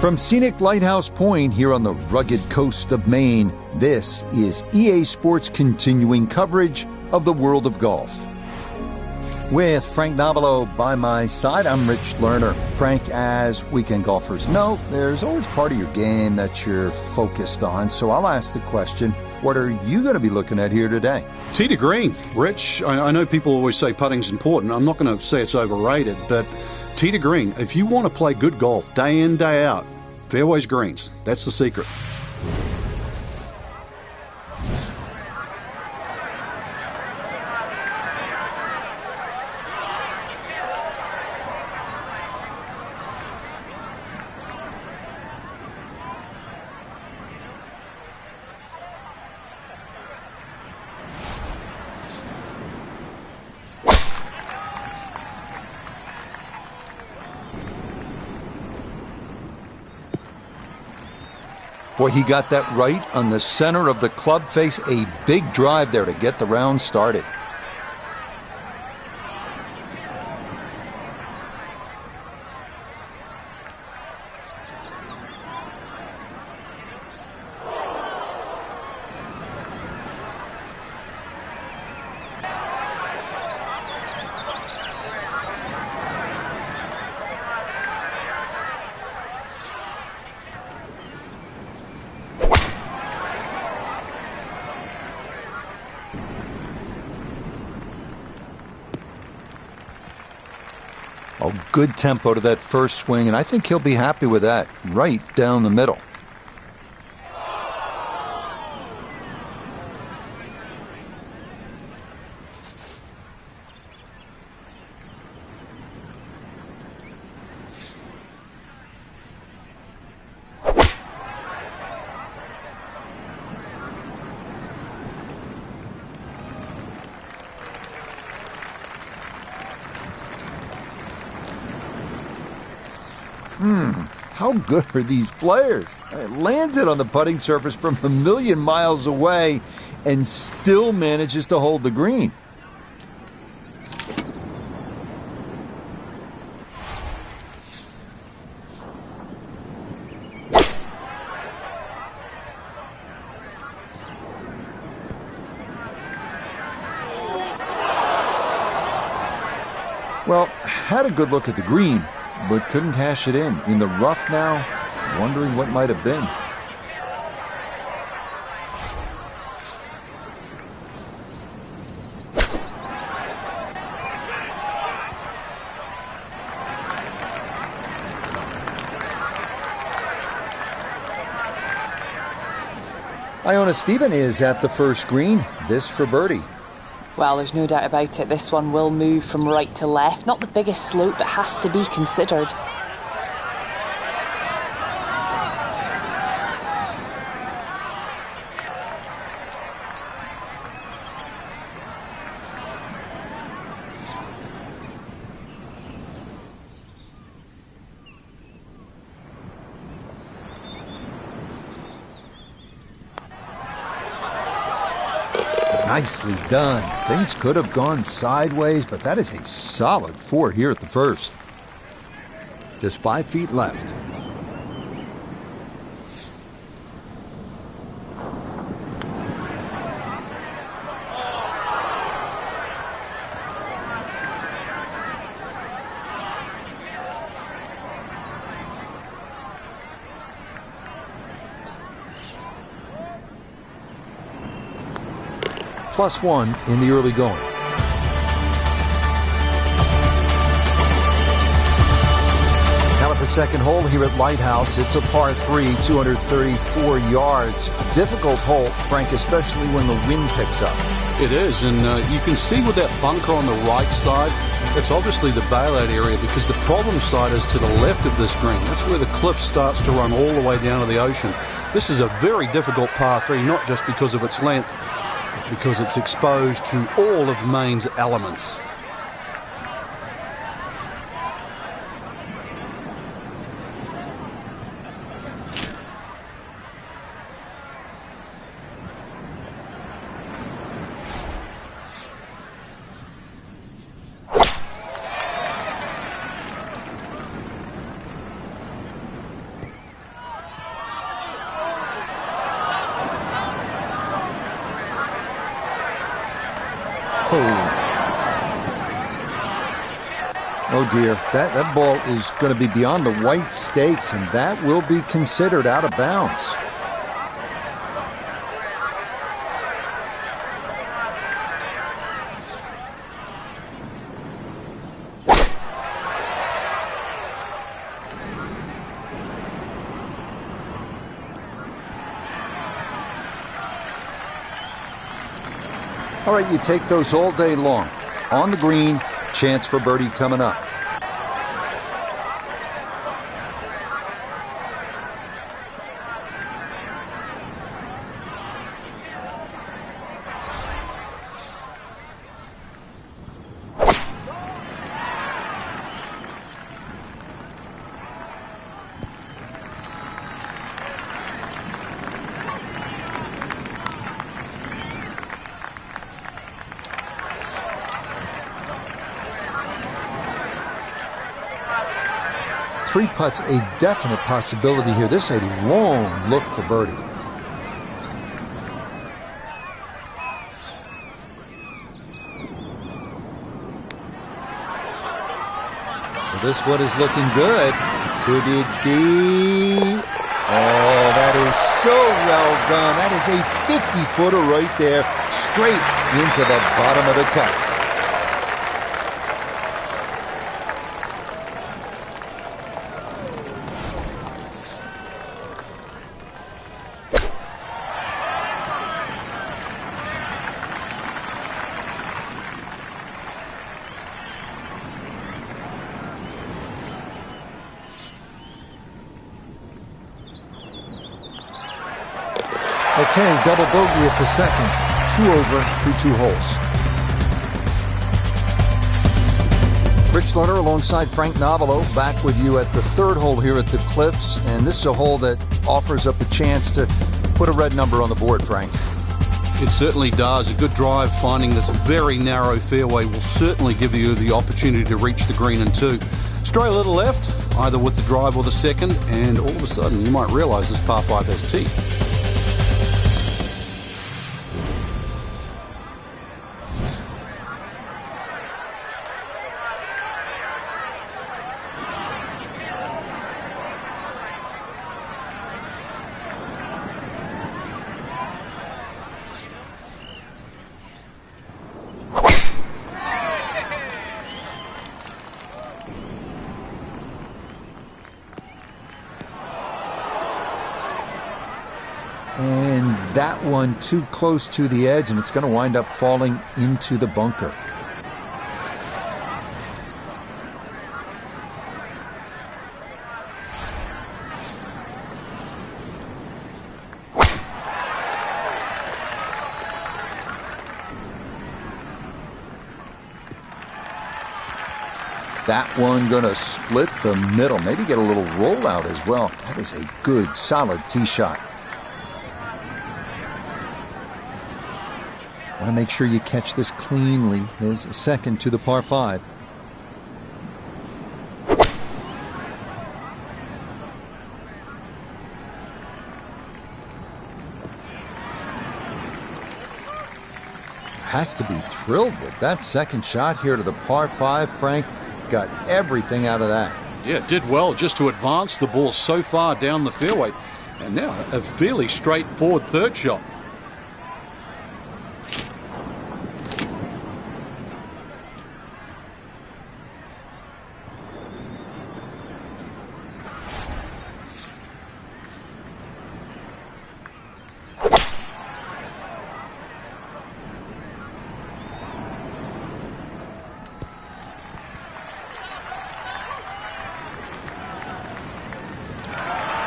From scenic Lighthouse Pointe here on the rugged coast of Maine, this is EA Sports' continuing coverage of the world of golf. With Frank Nobilo by my side, I'm Rich Lerner. Frank, as weekend golfers know, there's always part of your game that you're focused on, so I'll ask the question, what are you going to be looking at here today? Tee to green. Rich, I know people always say putting's important. I'm not going to say it's overrated, but tee to green. If you want to play good golf day in, day out, fairways greens. That's the secret. Boy, he got that right on the center of the club face. A big drive there to get the round started. Oh, good tempo to that first swing, and I think he'll be happy with that, right down the middle. How good are these players? It lands it on the putting surface from a million miles away and still manages to hold the green. Well, had a good look at the green, but couldn't cash it in the rough now, wondering what might have been. Iona Stephen is at the first green, this for birdie. Well, there's no doubt about it. This one will move from right to left. Not the biggest slope, but has to be considered. Nicely done. Things could have gone sideways, but that is a solid 4 here at the first. Just 5 feet left. +1 in the early going. Now at the second hole here at Lighthouse, it's a par 3, 234 yards. Difficult hole, Frank, especially when the wind picks up. It is, and you can see with that bunker on the right side, it's obviously the bailout area because the problem side is to the left of this green. That's where the cliff starts to run all the way down to the ocean. This is a very difficult par 3, not just because of its length, because it's exposed to all of Maine's elements. Oh dear, that ball is going to be beyond the white stakes, and that will be considered out of bounds. All right, you take those all day long. On the green, chance for birdie coming up. Three putts, a definite possibility here. This is a long look for birdie. Well, this one is looking good. Could it be? Oh, that is so well done. That is a 50-footer right there, straight into the bottom of the cup. Okay, double bogey at the second. 2 over through 2 holes. Rich Lerner alongside Frank Novello back with you at the third hole here at the Cliffs. And this is a hole that offers up a chance to put a red number on the board, Frank. It certainly does. A good drive finding this very narrow fairway will certainly give you the opportunity to reach the green in 2. Stray a little left, either with the drive or the second, and all of a sudden you might realize this par 5 has teeth. And that one too close to the edge, and it's going to wind up falling into the bunker. That one going to split the middle, maybe get a little rollout as well. That is a good, solid tee shot. Want to make sure you catch this cleanly. There's a second to the par 5. Has to be thrilled with that second shot here to the par 5. Frank got everything out of that. Yeah, did well just to advance the ball so far down the fairway. And now a fairly straightforward third shot.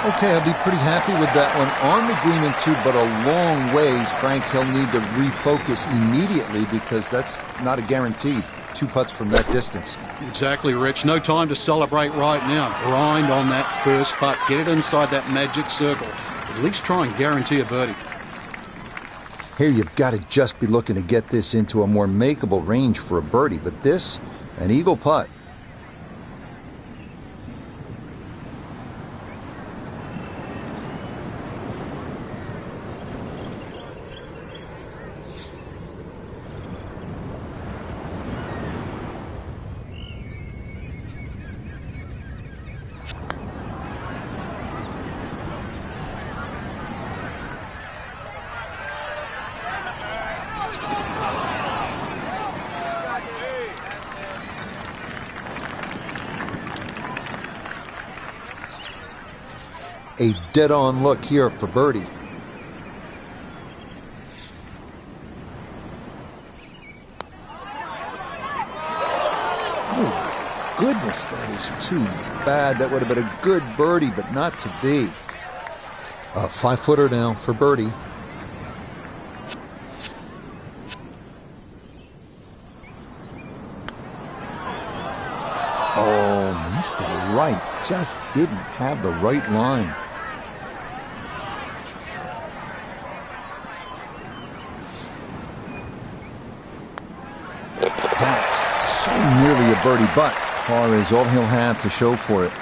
Okay, I'll be pretty happy with that one on the green and 2, but a long ways. Frank, he'll need to refocus immediately because that's not a guarantee. 2 putts from that distance. Exactly, Rich. No time to celebrate right now. Grind on that first putt. Get it inside that magic circle. At least try and guarantee a birdie. Here you've got to just be looking to get this into a more makeable range for a birdie, but this, an eagle putt. a dead-on look here for birdie. Oh, goodness, that is too bad. That would have been a good birdie, but not to be. A 5-footer now for birdie. Oh, missed it right. Just didn't have the right line. That's so nearly a birdie, but par is all he'll have to show for it.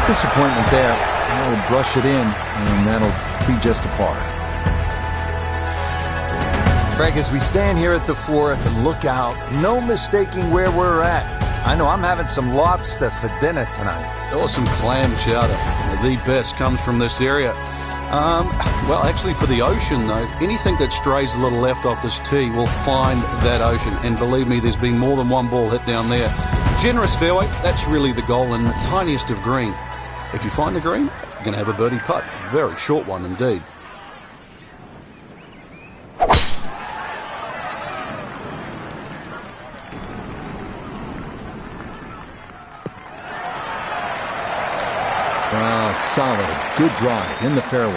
Disappointment there. That'll brush it in, and that'll be just a par. Frank, as we stand here at the fourth and look out, no mistaking where we're at. I know I'm having some lobster for dinner tonight. Or some clam chowder. The best comes from this area. Well, actually, for the ocean, though, anything that strays a little left off this tee will find that ocean. And believe me, there's been more than one ball hit down there. Generous fairway, that's really the goal, and the tiniest of green. If you find the green, you're going to have a birdie putt. Very short one indeed. Solid, good drive in the fairway.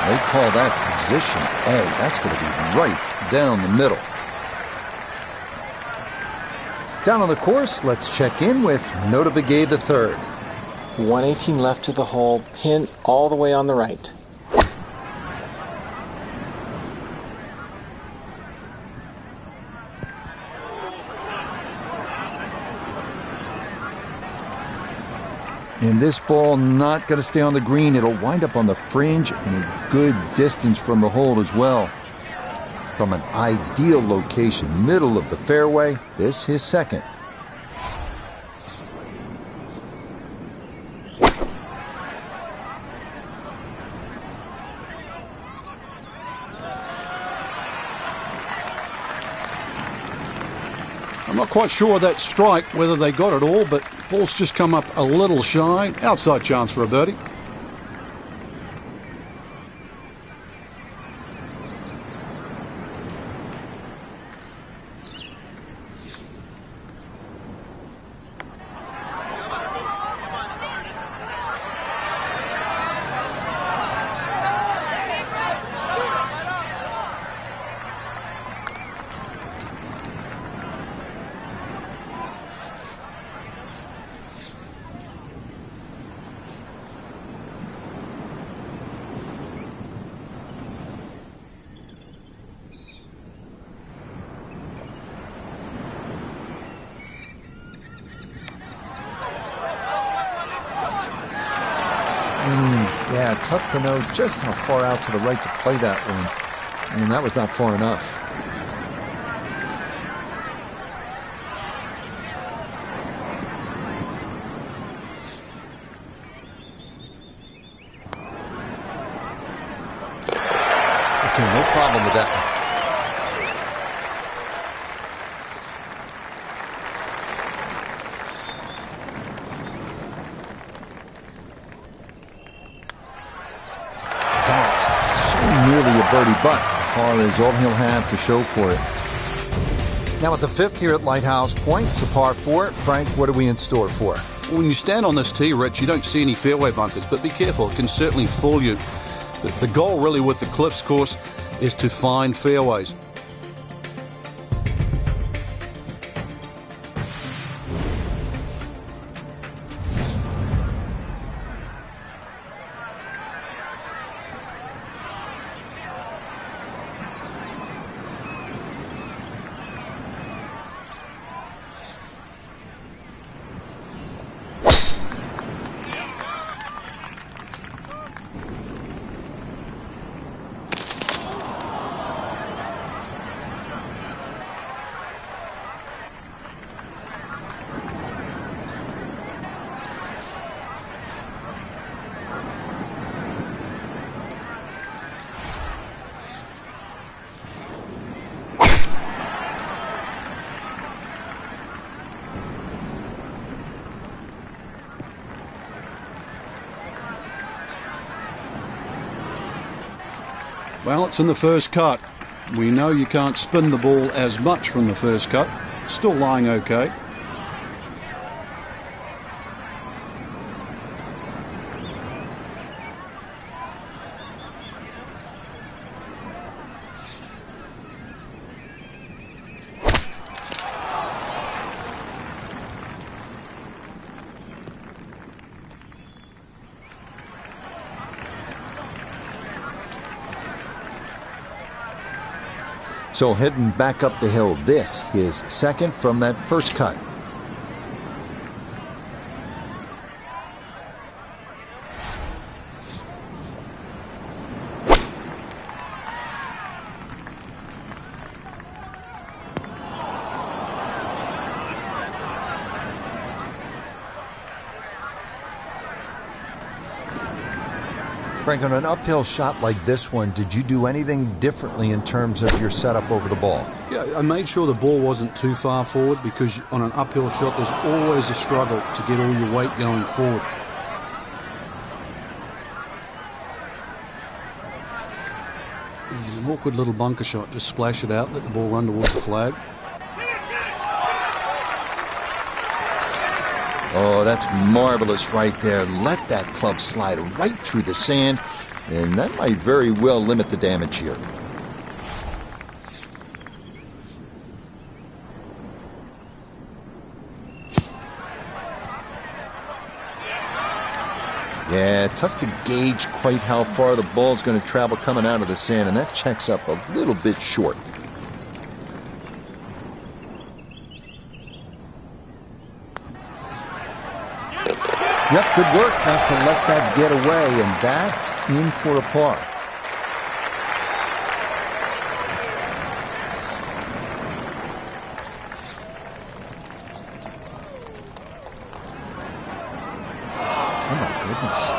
They call that position A. That's going to be right down the middle. Down on the course, let's check in with Nota Begay III. 118 left to the hole, pin all the way on the right. And this ball not going to stay on the green. It'll wind up on the fringe and a good distance from the hole as well. From an ideal location, middle of the fairway, this is second. I'm not quite sure that strike, whether they got it all, but ball's just come up a little shy. Outside chance for a birdie. Yeah, tough to know just how far out to the right to play that one. I mean, that was not far enough. Okay, no problem with that one. Birdie, but par is all he'll have to show for it. Now at the fifth here at Lighthouse Pointe, it's a par 4. Frank, what are we in store for? When you stand on this tee, Rich, you don't see any fairway bunkers, but be careful. It can certainly fool you. The goal really with the Cliffs course is to find fairways. Well, it's in the first cut. We know you can't spin the ball as much from the first cut. Still lying okay. So heading back up the hill, this is second from that first cut. Frank, on an uphill shot like this one, did you do anything differently in terms of your setup over the ball? Yeah, I made sure the ball wasn't too far forward, because on an uphill shot there's always a struggle to get all your weight going forward. An awkward little bunker shot, just splash it out, let the ball run towards the flag. Oh, that's marvelous right there. Let that club slide right through the sand, and that might very well limit the damage here. Yeah, tough to gauge quite how far the ball's going to travel coming out of the sand, and that checks up a little bit short. Yep, good work not to let that get away, and that's in for a par. Oh my goodness.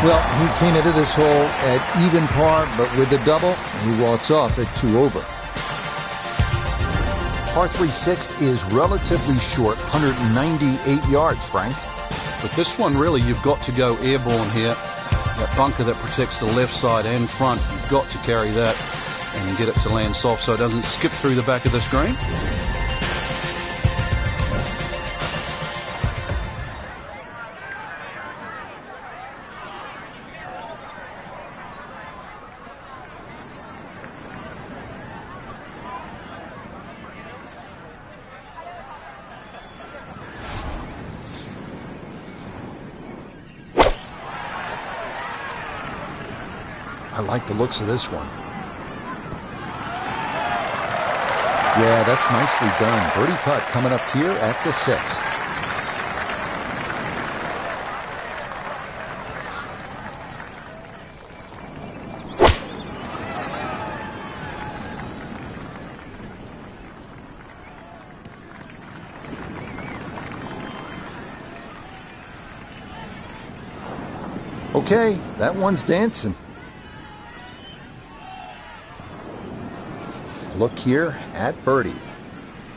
Well, he came into this hole at even par, but with the double, he walks off at 2 over. Par 3 6th is relatively short, 198 yards, Frank. But this one, really, you've got to go airborne here. That bunker that protects the left side and front, you've got to carry that and get it to land soft so it doesn't skip through the back of the screen. I like the looks of this one. Yeah, that's nicely done. Birdie putt coming up here at the 6th. Okay, that one's dancing. Look here at birdie.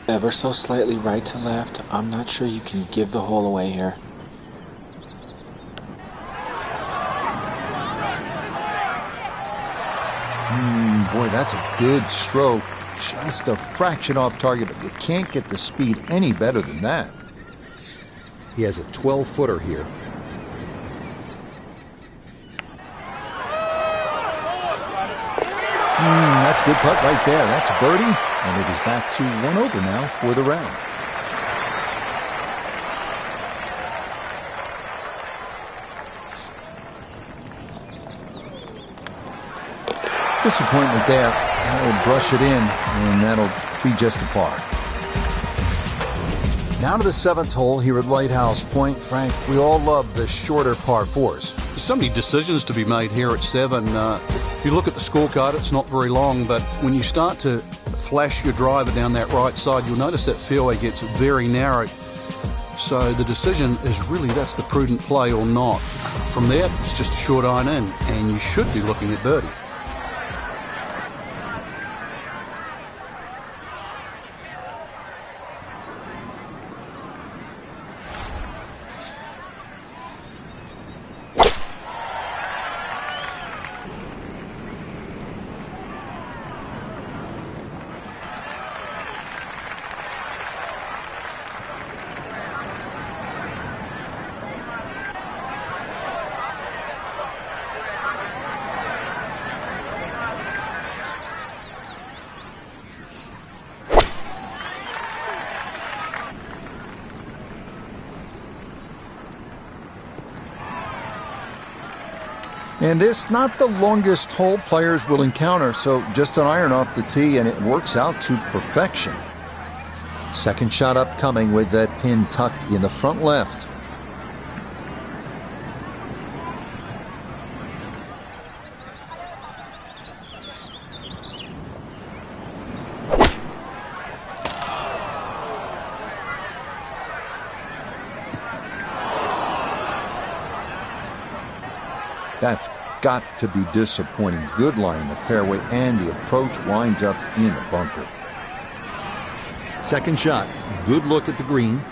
Ever so slightly right to left. I'm not sure you can give the hole away here. Boy, that's a good stroke. Just a fraction off target, but you can't get the speed any better than that. He has a 12-footer here. That's a good putt right there. That's birdie, and it is back to 1 over now for the round. Disappointment there. That'll brush it in, and that'll be just a par. Now to the 7th hole here at Lighthouse Pointe. Frank, we all love the shorter par 4s. There's so many decisions to be made here at 7. If you look at the scorecard, it's not very long, but when you start to flash your driver down that right side, you'll notice that fairway gets very narrow. So the decision is really, that's the prudent play or not. From there, it's just a short iron in, and you should be looking at birdie. And this, not the longest hole players will encounter, so just an iron off the tee and it works out to perfection. Second shot upcoming with that pin tucked in the front left. That's got to be disappointing. Good lie in the fairway, and the approach winds up in the bunker. Second shot, good look at the green.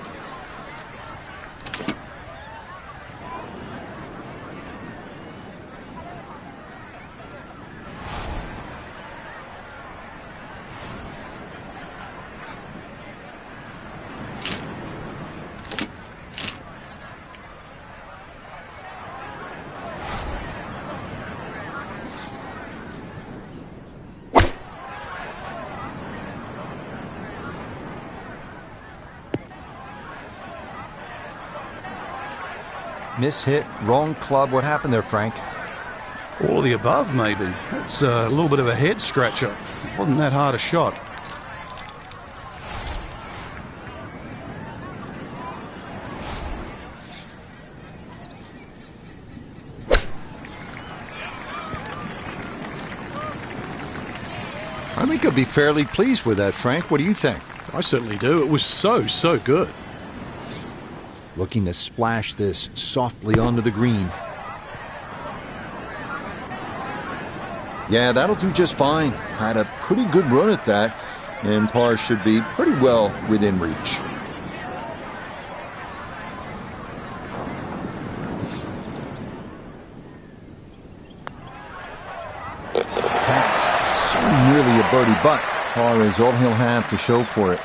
Mishit, wrong club. What happened there, Frank? All of the above, maybe. It's a little bit of a head scratcher. It wasn't that hard a shot. I think I'll be fairly pleased with that, Frank. What do you think? I certainly do. It was so good. Looking to splash this softly onto the green. Yeah, that'll do just fine. Had a pretty good run at that, and par should be pretty well within reach. That's so nearly a birdie, but par is all he'll have to show for it.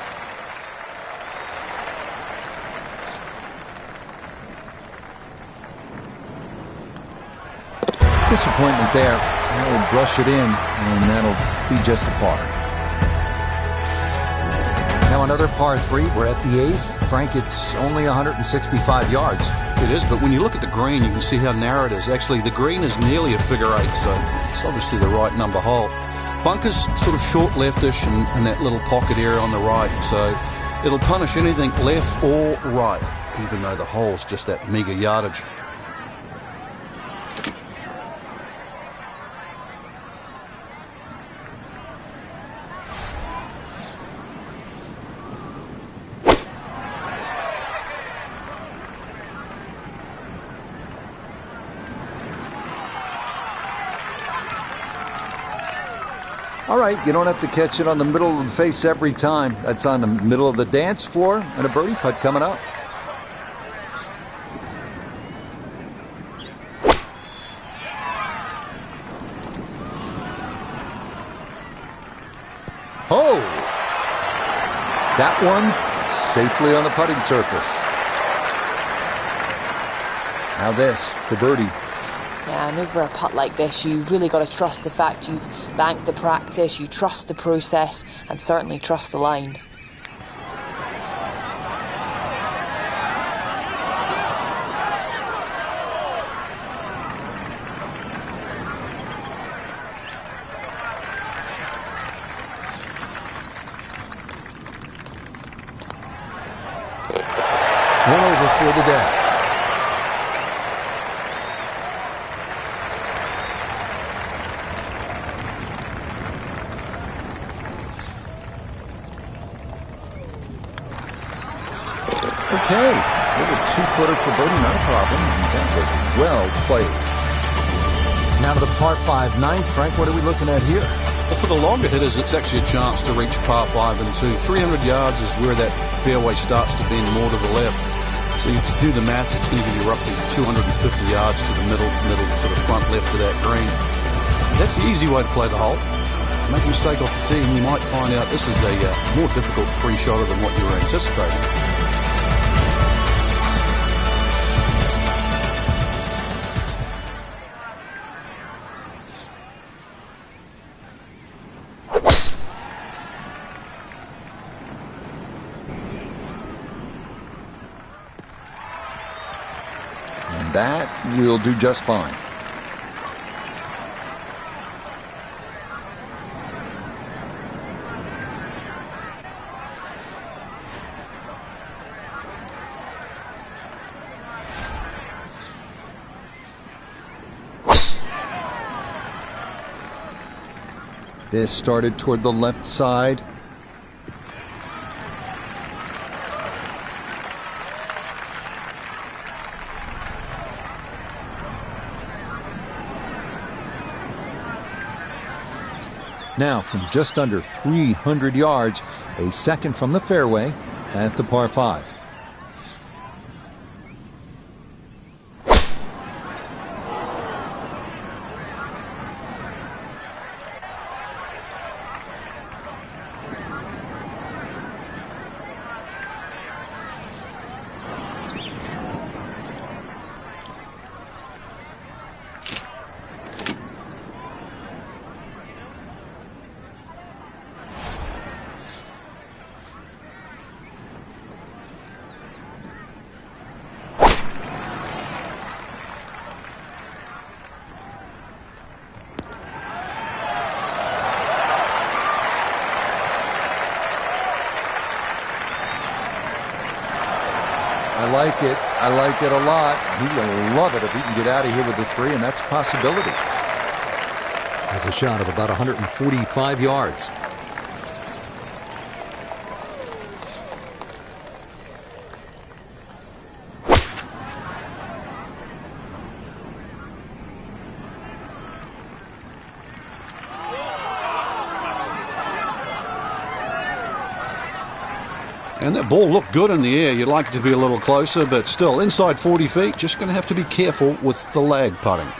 Disappointment there. He'll brush it in, and that'll be just a par. Now another par 3. We're at the 8th. Frank, it's only 165 yards. It is, but when you look at the green, you can see how narrow it is. Actually, the green is nearly a figure 8, so it's obviously the right number hole. Bunker's sort of short leftish and that little pocket area on the right, so it'll punish anything left or right, even though the hole's just that meager yardage. All right, you don't have to catch it on the middle of the face every time. That's on the middle of the dance floor, and a birdie putt coming up. Oh! That one safely on the putting surface. Now this for birdie. Yeah, and over a putt like this, you've really got to trust the fact you've banked the practice, you trust the process, and certainly trust the line. One over for the day. Okay, little two-footer for birdie, not a problem. And that was well played. Now to the par 5 9th. Frank, what are we looking at here? Well, for the longer hitters, it's actually a chance to reach par 5 and 2. 300 yards is where that fairway starts to bend more to the left. So to do the maths, it's going to give you roughly 250 yards to the middle sort of front left of that green. That's the easy way to play the hole. Make a mistake off the tee and you might find out this is a more difficult three-shotter than what you were anticipating. That will do just fine. This started toward the left side. Now, from just under 300 yards, a second from the fairway at the par 5. I like it a lot. He's going to love it if he can get out of here with the 3, and that's a possibility. Has a shot of about 145 yards. And that ball looked good in the air. You'd like it to be a little closer, but still inside 40 feet. Just going to have to be careful with the lag putting.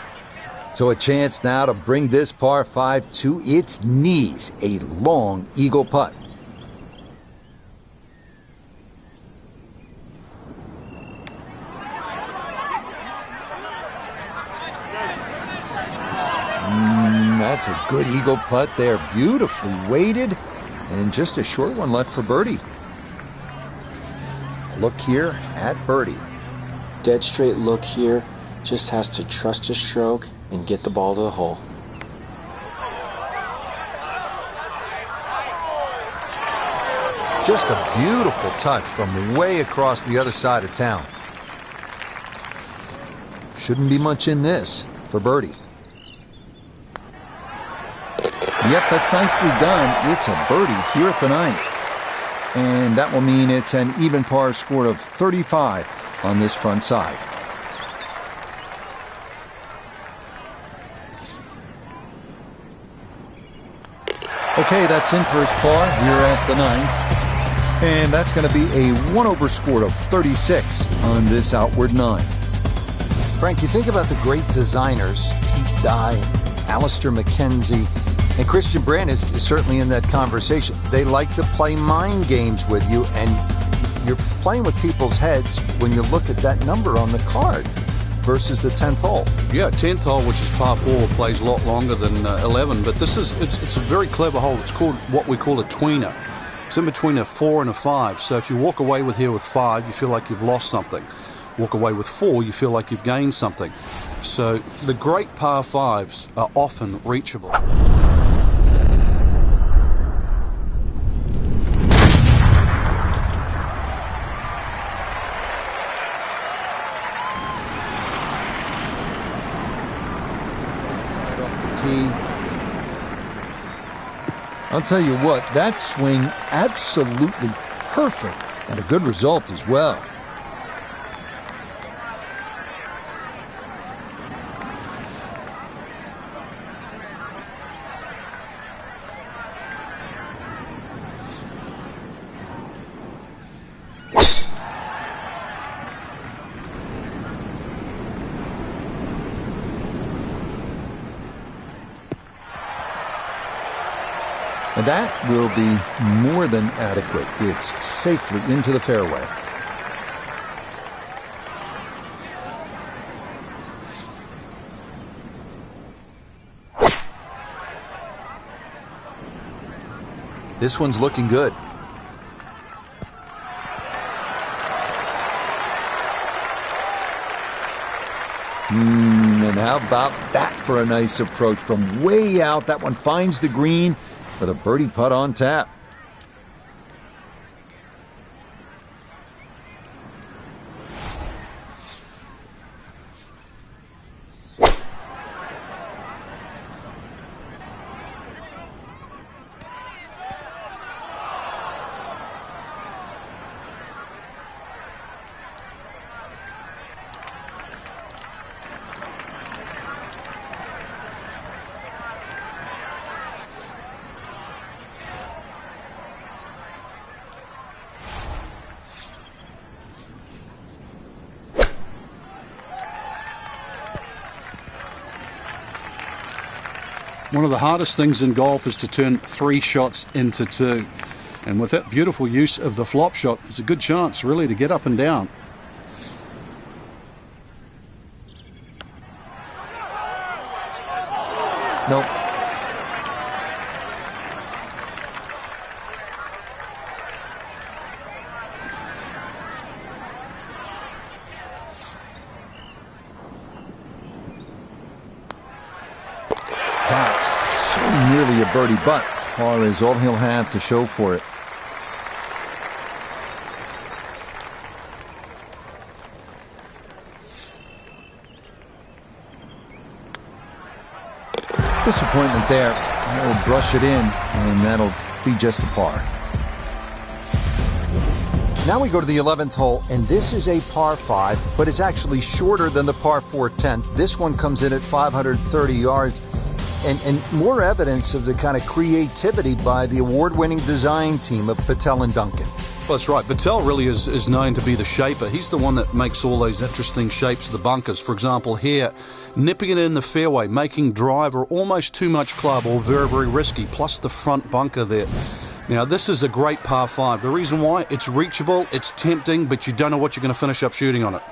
So a chance now to bring this par 5 to its knees. A long eagle putt. That's a good eagle putt there. Beautifully weighted. And just a short one left for birdie. Look here at birdie. Dead straight look here. Just has to trust his stroke and get the ball to the hole. Just a beautiful touch from way across the other side of town. Shouldn't be much in this for birdie. Yep, that's nicely done. It's a birdie here at the 9th. And that will mean it's an even par score of 35 on this front side. Okay, that's in for his par here at the 9th. And that's going to be a 1-over score of 36 on this outward 9. Frank, you think about the great designers, Pete Dye, Alistair McKenzie, and Christian Brand is certainly in that conversation. They like to play mind games with you, and you're playing with people's heads when you look at that number on the card versus the 10th hole. Yeah, 10th hole, which is par 4, plays a lot longer than 11, but this is it's a very clever hole. It's called what we call a tweener. It's in between a 4 and a 5. So if you walk away with here with 5, you feel like you've lost something. Walk away with 4, you feel like you've gained something. So the great par 5s are often reachable. I'll tell you what, that swing absolutely perfect and a good result as well. And that will be more than adequate. It's safely into the fairway. This one's looking good. And how about that for a nice approach from way out? That one finds the green with a birdie putt on tap. One of the hardest things in golf is to turn 3 shots into 2. And with that beautiful use of the flop shot, it's a good chance really to get up and down. Nope. That's so nearly a birdie, but par is all he'll have to show for it. Disappointment there. He'll brush it in, and that'll be just a par. Now we go to the 11th hole, and this is a par 5, but it's actually shorter than the par 4 10th. This one comes in at 530 yards, and more evidence of the kind of creativity by the award-winning design team of Patel and Duncan. Well, that's right. Patel really is known to be the shaper. He's the one that makes all those interesting shapes of the bunkers. For example, here, nipping it in the fairway, making driver almost too much club or very, very risky, plus the front bunker there. Now, this is a great par 5. The reason why, it's reachable, it's tempting, but you don't know what you're going to finish up shooting on it.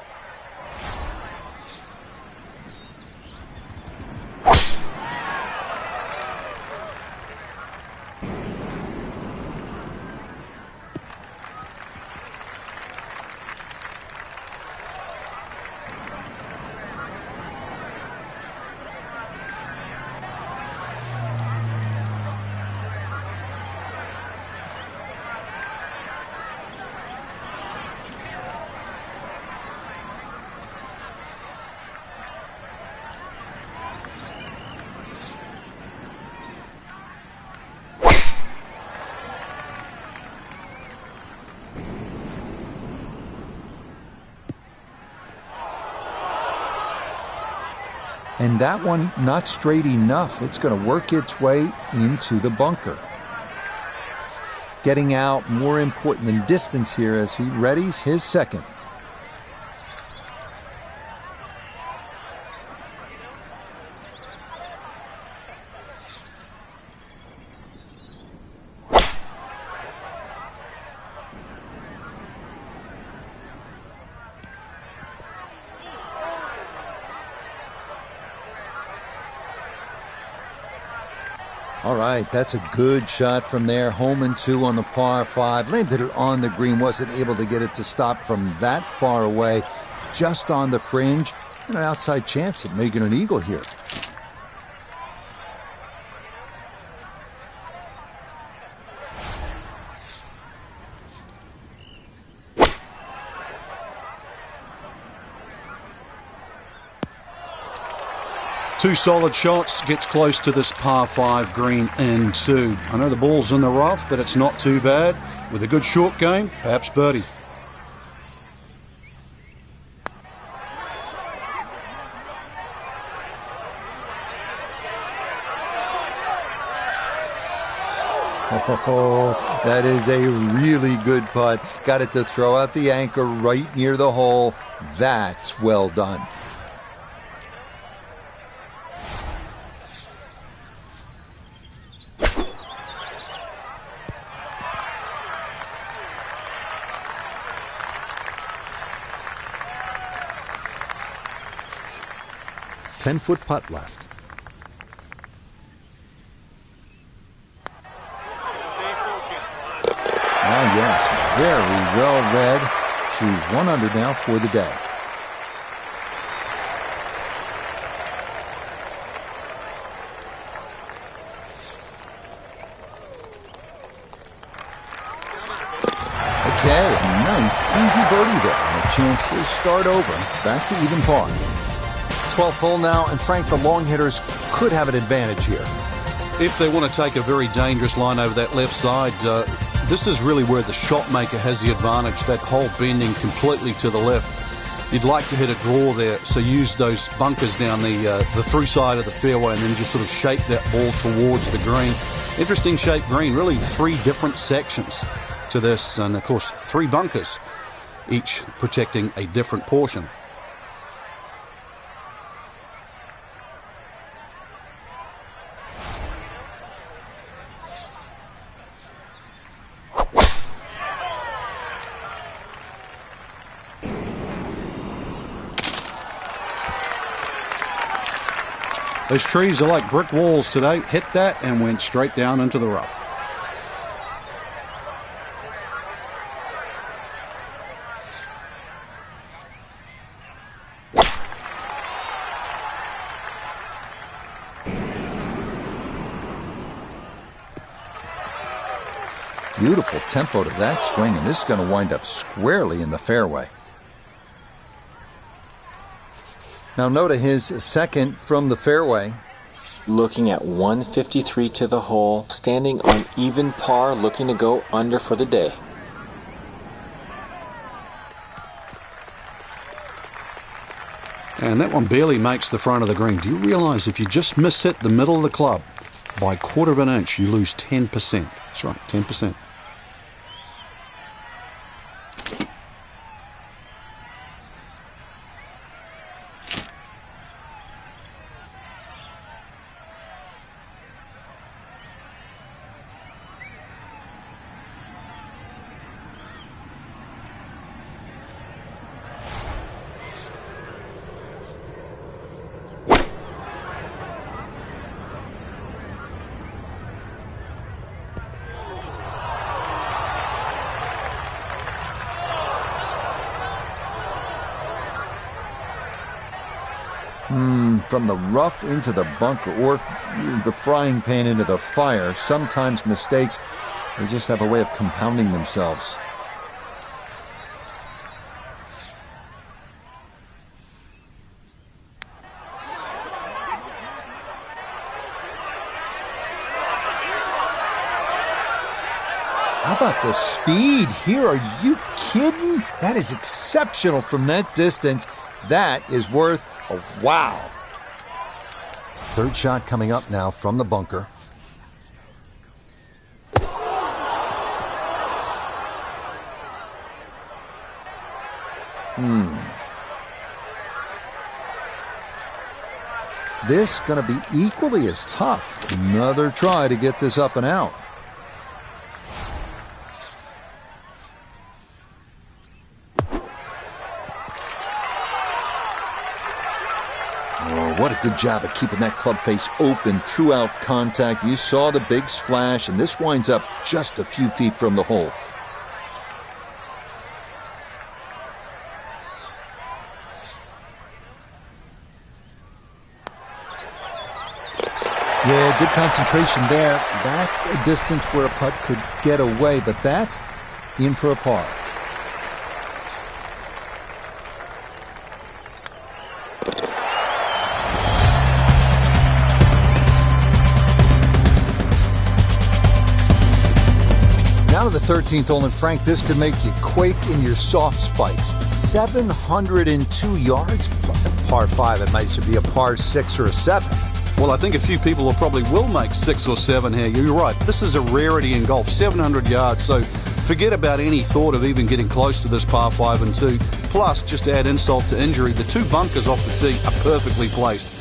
And that one, not straight enough. It's going to work its way into the bunker. Getting out more important than distance here as he readies his second. All right, that's a good shot from there. Home and 2 on the par 5. Landed it on the green. Wasn't able to get it to stop from that far away. Just on the fringe. And an outside chance at making an eagle here. Two solid shots, gets close to this par 5 green in 2. I know the ball's in the rough, but it's not too bad. With a good short game, perhaps birdie. Oh, that is a really good putt. Got it to throw out the anchor right near the hole. That's well done. Ten-foot putt left. Ah, yes, very well read. She's 1 under now for the day. Okay, nice, easy birdie there. And a chance to start over. Back to even par. 12th hole now, and Frank, the long hitters could have an advantage here. If they want to take a very dangerous line over that left side, this is really where the shot maker has the advantage. That hole bending completely to the left. You'd like to hit a draw there, so use those bunkers down the through side of the fairway and then just sort of shape that ball towards the green. Interesting shaped green, really 3 different sections to this, and of course 3 bunkers, each protecting a different portion. Those trees are like brick walls today. Hit that and went straight down into the rough. Beautiful tempo to that swing, and this is going to wind up squarely in the fairway. Now note his second from the fairway. Looking at 153 to the hole, standing on even par, looking to go under for the day. And that one barely makes the front of the green. Do you realize if you just miss hit the middle of the club by a quarter of an inch, you lose 10%? That's right, 10%. From the rough into the bunker, or the frying pan into the fire, sometimes mistakes, they just have a way of compounding themselves. How about the speed here? Are you kidding? That is exceptional from that distance. That is worth a wow. Third shot coming up now from the bunker. This going to be equally as tough. Another try to get this up and out. What a good job of keeping that club face open throughout contact. You saw the big splash, and this winds up just a few feet from the hole. Yeah, good concentration there. That's a distance where a putt could get away, but that in for a par. Now to the 13th hole, and Frank, this could make you quake in your soft spikes. 702 yards, par 5. It might be a par 6 or a 7. Well, I think a few people probably will make 6 or 7 here. You're right. This is a rarity in golf, 700 yards. So forget about any thought of even getting close to this par 5 and 2. Plus, just to add insult to injury, the two bunkers off the tee are perfectly placed.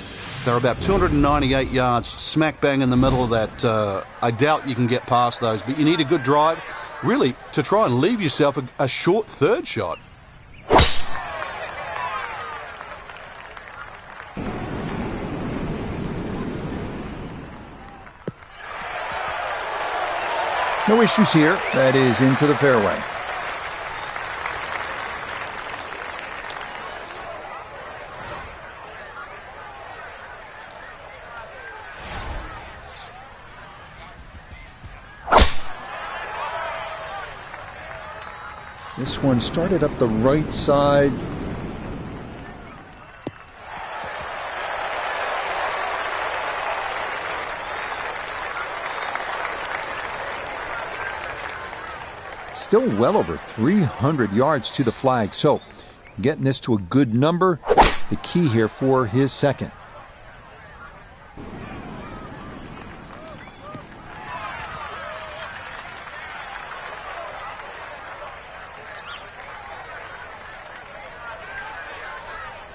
They're about 298 yards, smack bang in the middle of that. I doubt you can get past those, but you need a good drive, really, to try and leave yourself a short third shot. No issues here. That is into the fairway. This one started up the right side. Still well over 300 yards to the flag, so getting this to a good number, the key here for his second.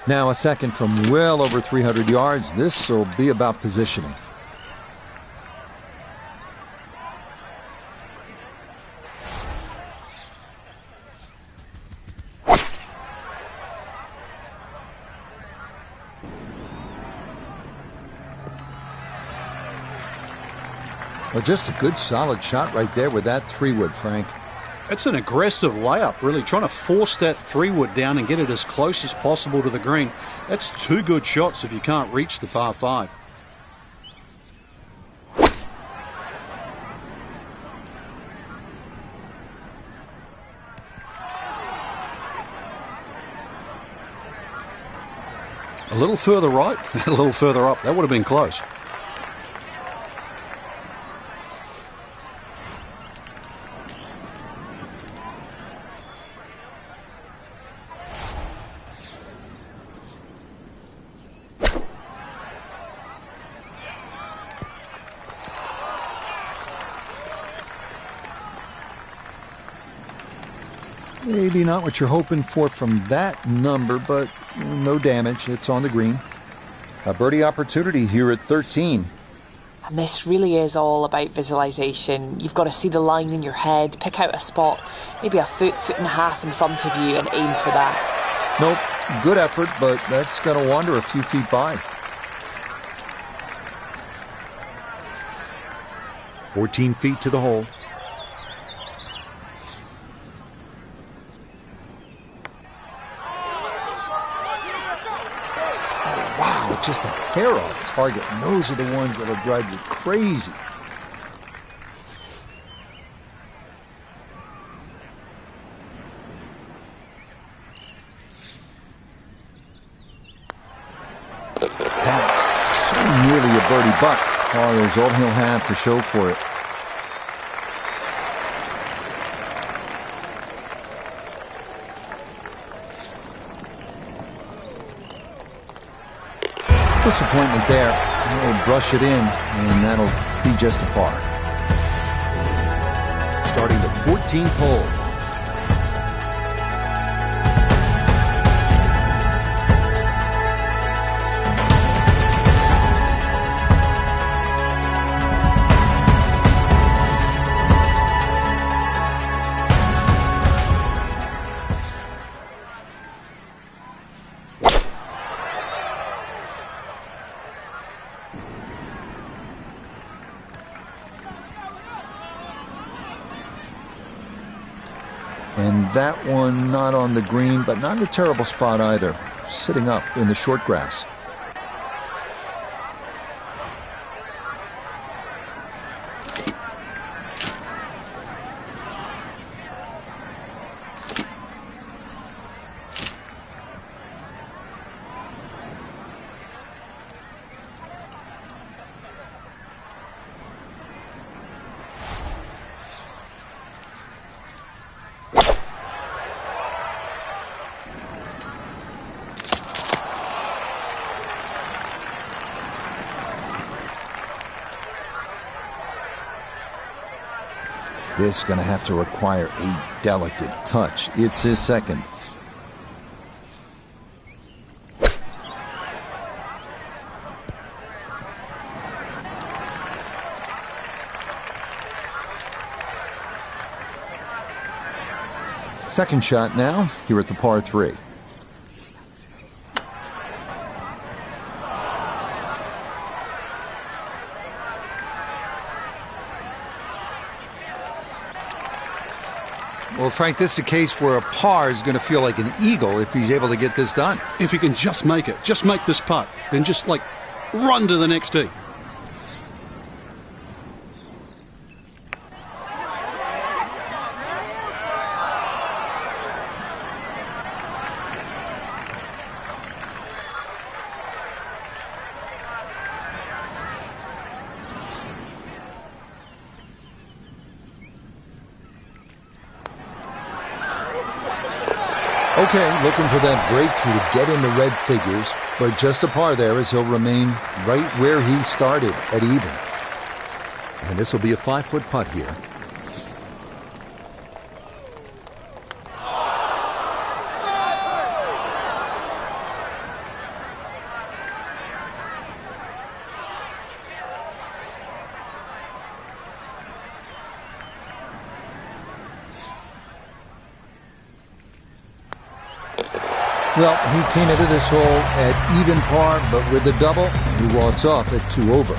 Now a second from well over 300 yards. This will be about positioning. Well, just a good solid shot right there with that 3-wood, Frank. It's an aggressive layup, really trying to force that 3-wood down and get it as close as possible to the green. That's 2 good shots if you can't reach the par 5. A little further right, a little further up. That would have been close. Maybe not what you're hoping for from that number, but no damage. It's on the green. A birdie opportunity here at 13. And this really is all about visualization. You've got to see the line in your head, pick out a spot, maybe a foot and a half in front of you and aim for that. Nope, good effort, but that's going to wander a few feet by. 14 feet to the hole. Wow, just a hair off target. And those are the ones that'll drive you crazy. That's so nearly a birdie, but par is all he'll have to show for it. Disappointment there. He'll brush it in, and that'll be just a par. Starting the 14th hole. And that one not on the green, but not in a terrible spot either. Sitting up in the short grass. This is going to have to require a delicate touch. It's his second. Second shot now, here at the par 3. Well, Frank, this is a case where a par is going to feel like an eagle if he's able to get this done. If he can just make it, just make this putt, then just like run to the next tee. Okay, looking for that breakthrough to get into red figures, but just a par there as he'll remain right where he started at even. And this will be a 5-foot putt here. Well, he came into this hole at even par, but with the double, he walks off at 2 over.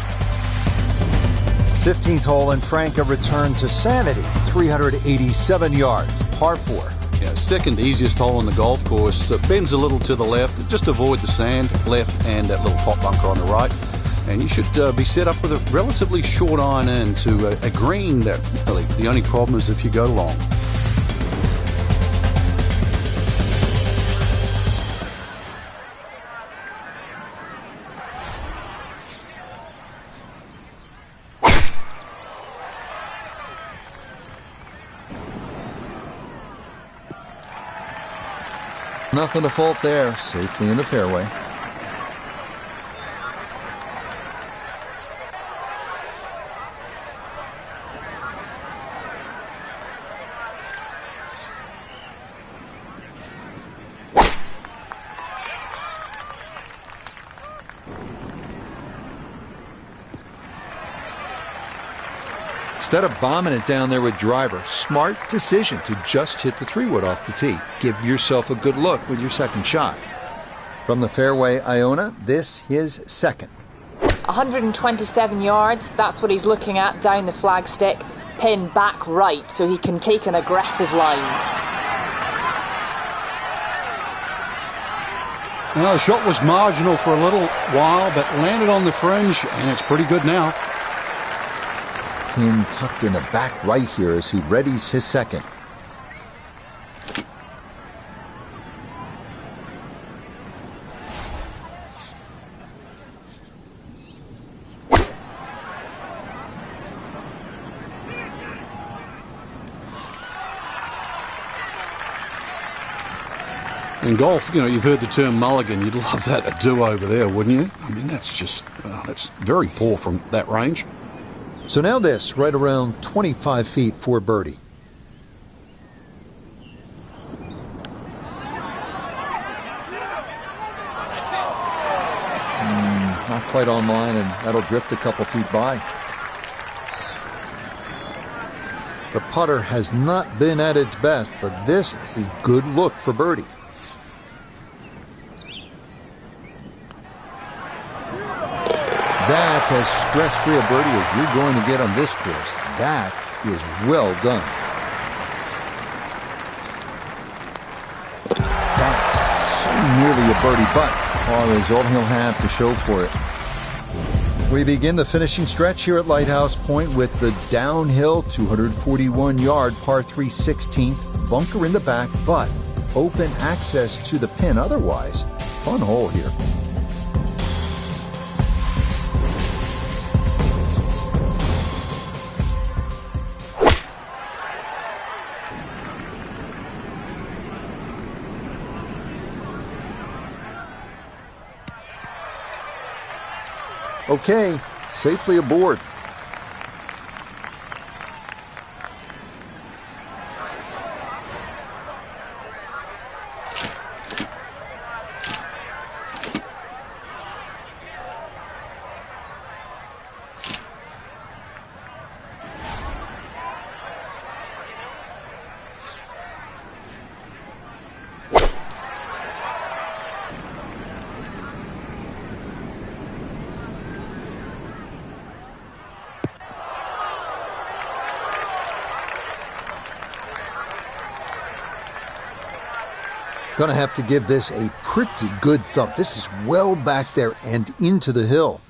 15th hole, and Frank, a return to sanity. 387 yards, par 4. Yeah, second easiest hole on the golf course. Bends a little to the left. Just avoid the sand left and that little top bunker on the right. And you should be set up with a relatively short iron in to a green that really the only problem is if you go long. Nothing to fault there, safely in the fairway. Instead of bombing it down there with driver, smart decision to just hit the 3-wood off the tee. Give yourself a good look with your second shot. From the fairway, Iona, this his second. 127 yards, that's what he's looking at down the flagstick. Pin back right so he can take an aggressive line. Well, the shot was marginal for a little while, but landed on the fringe, and it's pretty good now. Pin tucked in the back right here as he readies his second. In golf, you know, you've heard the term mulligan. You'd love that a do-over there, wouldn't you? I mean, that's just, that's very poor from that range. So now this, right around 25 feet for birdie. Not quite on line, and that'll drift a couple feet by. The putter has not been at its best, but this is a good look for birdie. That's as stress-free a birdie as you're going to get on this course. That is well done. That's nearly a birdie, but par is all he'll have to show for it. We begin the finishing stretch here at Lighthouse Point with the downhill 241-yard par 3 16th, bunker in the back, but open access to the pin otherwise. Fun hole here. Okay, safely aboard. Gonna have to give this a pretty good thump. This is well back there and into the hill.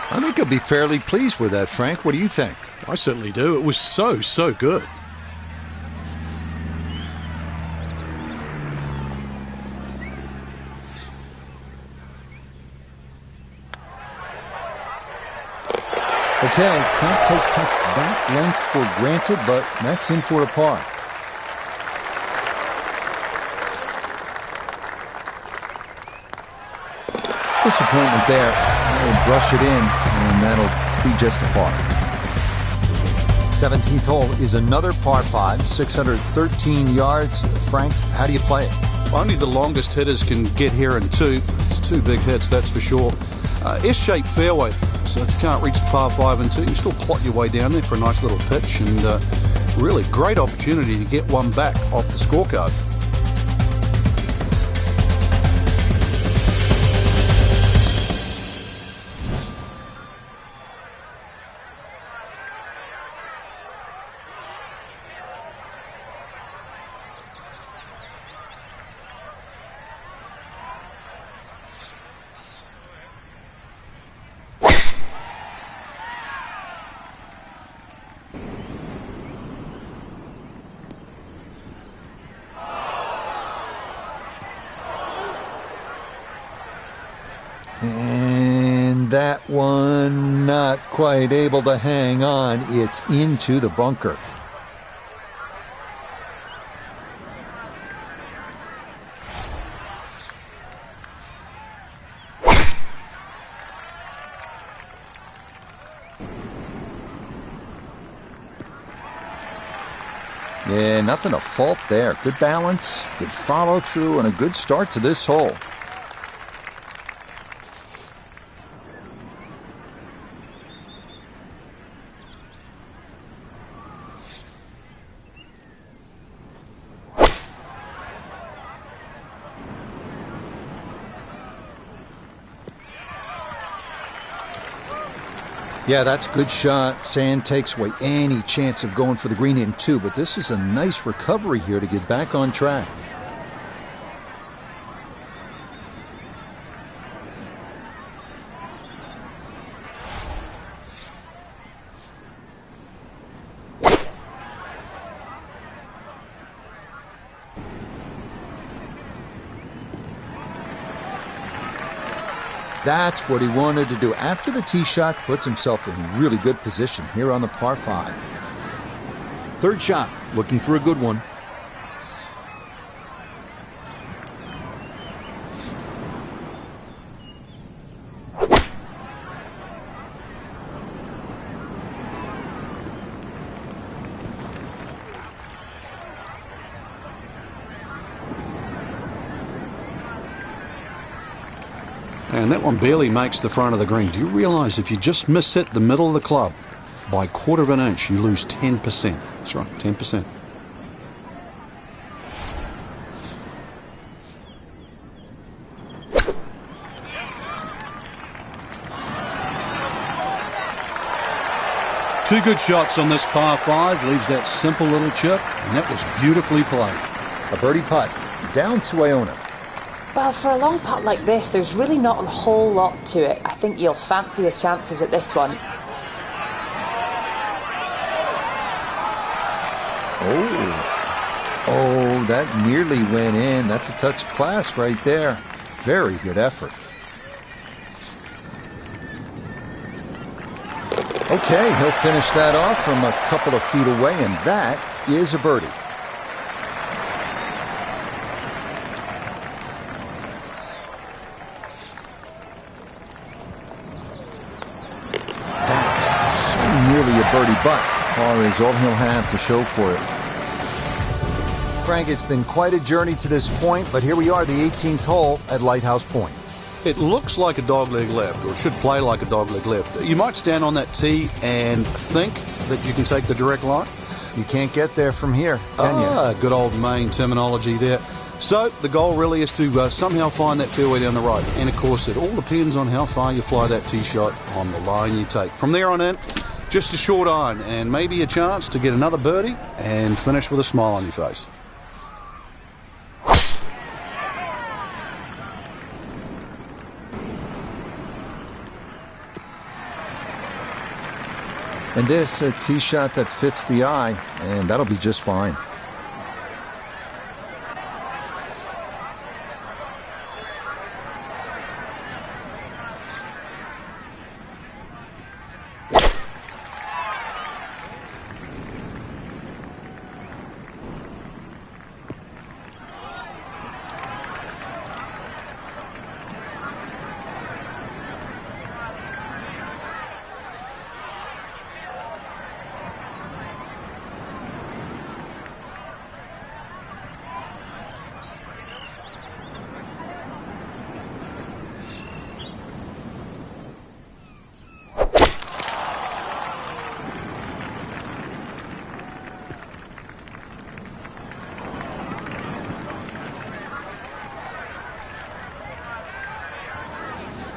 I think he'll be fairly pleased with that, Frank. What do you think? I certainly do. It was so good. Okay, can't take putts that length for granted, but that's in for a par. Disappointment there. He'll brush it in, and that'll be just a par. 17th hole is another par 5, 613 yards. Frank, how do you play it? Only the longest hitters can get here in two. It's two big hits, that's for sure. S-shaped fairway, so if you can't reach the par 5 and 2, you can still plot your way down there for a nice little pitch, and really great opportunity to get one back off the scorecard. And that one not quite able to hang on. It's into the bunker. Yeah, nothing to fault there. Good balance, good follow through, and a good start to this hole. Yeah, that's a good shot. Sand takes away any chance of going for the green in 2, but this is a nice recovery here to get back on track. That's what he wanted to do. After the tee shot, puts himself in really good position here on the par 5. Third shot, looking for a good one. And that one barely makes the front of the green. Do you realize if you just miss hit the middle of the club by 1/4 of an inch, you lose 10%. That's right, 10%. Two good shots on this par 5. Leaves that simple little chip, and that was beautifully played. A birdie putt down to Iona. Well, for a long putt like this, there's really not a whole lot to it. I think you'll fancy his chances at this one. Oh, that nearly went in. That's a touch of class right there. Very good effort. Okay, he'll finish that off from a couple of feet away, and that is a birdie. Nearly a birdie, but par is all he'll have to show for it. Frank, it's been quite a journey to this point, but here we are, the 18th hole at Lighthouse Point. It looks like a dogleg left, or it should play like a dogleg left. You might stand on that tee and think that you can take the direct line. You can't get there from here, can you? Good old Maine terminology there. So the goal really is to somehow find that fairway down the right. And of course, it all depends on how far you fly that tee shot on the line you take. From there on in, just a short iron and maybe a chance to get another birdie and finish with a smile on your face. And this, a tee shot that fits the eye, and that'll be just fine.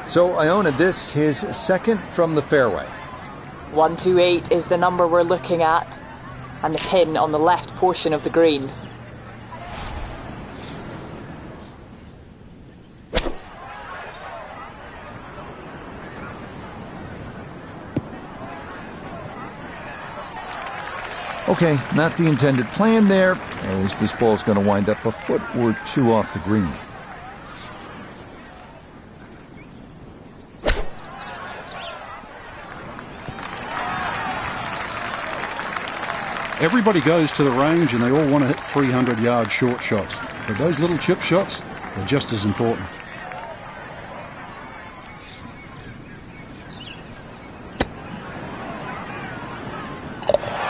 So, Iona, this his second from the fairway. 128 is the number we're looking at, and the pin on the left portion of the green. Okay, not the intended plan there, as this ball's going to wind up a foot or two off the green. Everybody goes to the range and they all want to hit 300-yard short shots. But those little chip shots are just as important.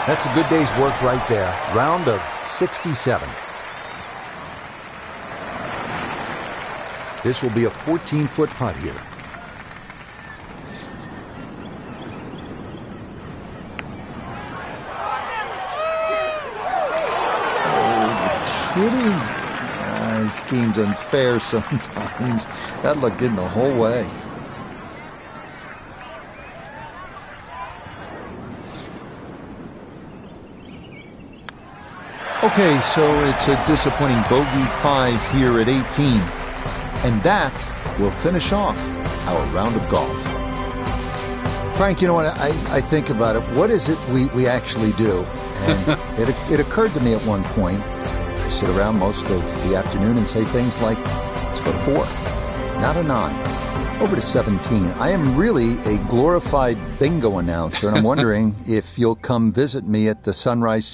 That's a good day's work right there. Round of 67. This will be a 14-foot putt here. Kidding? This game's unfair sometimes. That looked in the whole way. Okay, so it's a disappointing bogey 5 here at 18. And that will finish off our round of golf. Frank, you know what? I think about it. What is it we actually do? And it occurred to me at one point. I sit around most of the afternoon and say things like, let's go to 4, not a 9, over to 17. I am really a glorified bingo announcer, and I'm wondering if you'll come visit me at the Sunrise